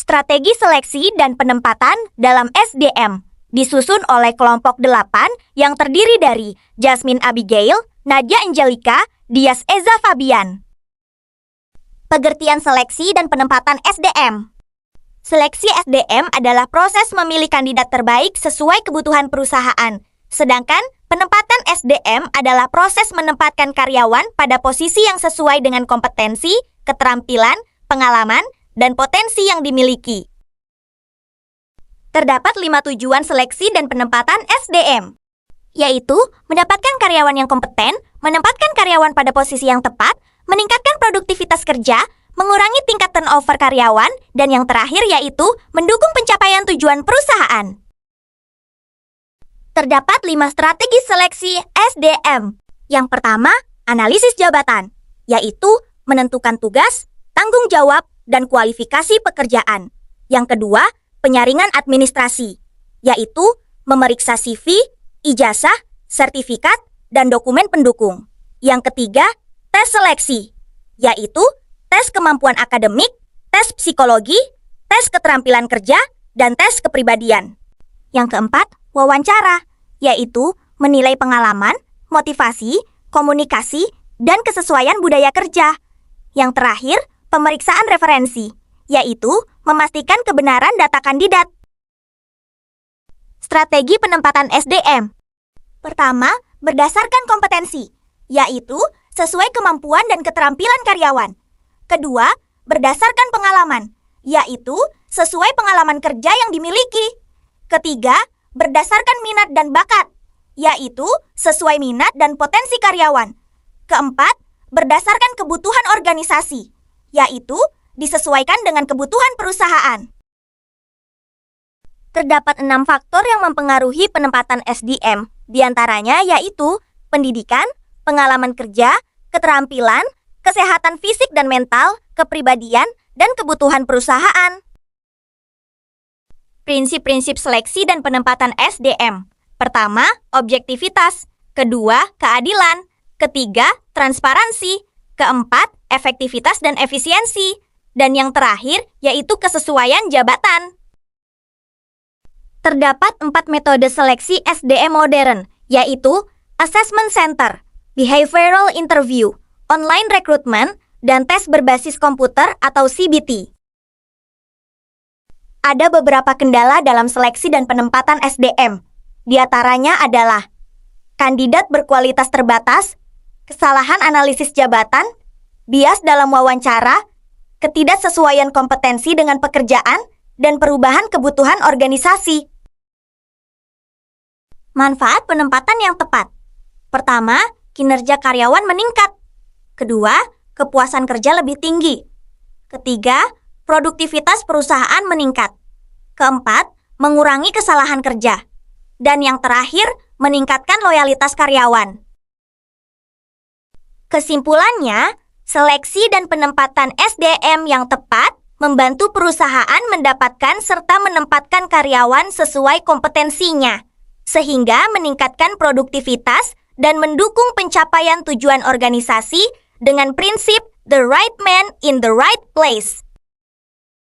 Strategi seleksi dan penempatan dalam SDM disusun oleh kelompok 8 yang terdiri dari Jasmine Abigail, Nadia Angelica, Dias Eza Fabian. Pengertian seleksi dan penempatan SDM. Seleksi SDM adalah proses memilih kandidat terbaik sesuai kebutuhan perusahaan. Sedangkan penempatan SDM adalah proses menempatkan karyawan pada posisi yang sesuai dengan kompetensi, keterampilan, pengalaman, dan potensi yang dimiliki. Terdapat 5 tujuan seleksi dan penempatan SDM, yaitu mendapatkan karyawan yang kompeten, menempatkan karyawan pada posisi yang tepat, meningkatkan produktivitas kerja, mengurangi tingkat turnover karyawan, dan yang terakhir yaitu mendukung pencapaian tujuan perusahaan. Terdapat 5 strategi seleksi SDM. Yang pertama, analisis jabatan, yaitu menentukan tugas, tanggung jawab, dan kualifikasi pekerjaan. Yang kedua, penyaringan administrasi, yaitu memeriksa CV, ijazah, sertifikat, dan dokumen pendukung. Yang ketiga, tes seleksi, yaitu tes kemampuan akademik, tes psikologi, tes keterampilan kerja, dan tes kepribadian. Yang keempat, wawancara, yaitu menilai pengalaman, motivasi, komunikasi, dan kesesuaian budaya kerja. Yang terakhir, pemeriksaan referensi, yaitu memastikan kebenaran data kandidat. Strategi penempatan SDM. Pertama, berdasarkan kompetensi, yaitu sesuai kemampuan dan keterampilan karyawan. Kedua, berdasarkan pengalaman, yaitu sesuai pengalaman kerja yang dimiliki. Ketiga, berdasarkan minat dan bakat, yaitu sesuai minat dan potensi karyawan. Keempat, berdasarkan kebutuhan organisasi, yaitu disesuaikan dengan kebutuhan perusahaan. Terdapat 6 faktor yang mempengaruhi penempatan SDM, diantaranya yaitu pendidikan, pengalaman kerja, keterampilan, kesehatan fisik dan mental, kepribadian, dan kebutuhan perusahaan. Prinsip-prinsip seleksi dan penempatan SDM. Pertama, objektivitas. Kedua, keadilan. Ketiga, transparansi. Keempat, efektivitas dan efisiensi. Dan yang terakhir, yaitu kesesuaian jabatan. Terdapat 4 metode seleksi SDM modern, yaitu Assessment Center, Behavioral Interview, Online Recruitment, dan tes berbasis komputer atau CBT. Ada beberapa kendala dalam seleksi dan penempatan SDM. Di antaranya adalah kandidat berkualitas terbatas, kesalahan analisis jabatan, bias dalam wawancara, ketidaksesuaian kompetensi dengan pekerjaan, dan perubahan kebutuhan organisasi. Manfaat penempatan yang tepat. Pertama, kinerja karyawan meningkat. Kedua, kepuasan kerja lebih tinggi. Ketiga, produktivitas perusahaan meningkat. Keempat, mengurangi kesalahan kerja. Dan yang terakhir, meningkatkan loyalitas karyawan. Kesimpulannya, seleksi dan penempatan SDM yang tepat membantu perusahaan mendapatkan serta menempatkan karyawan sesuai kompetensinya, sehingga meningkatkan produktivitas dan mendukung pencapaian tujuan organisasi dengan prinsip the right man in the right place.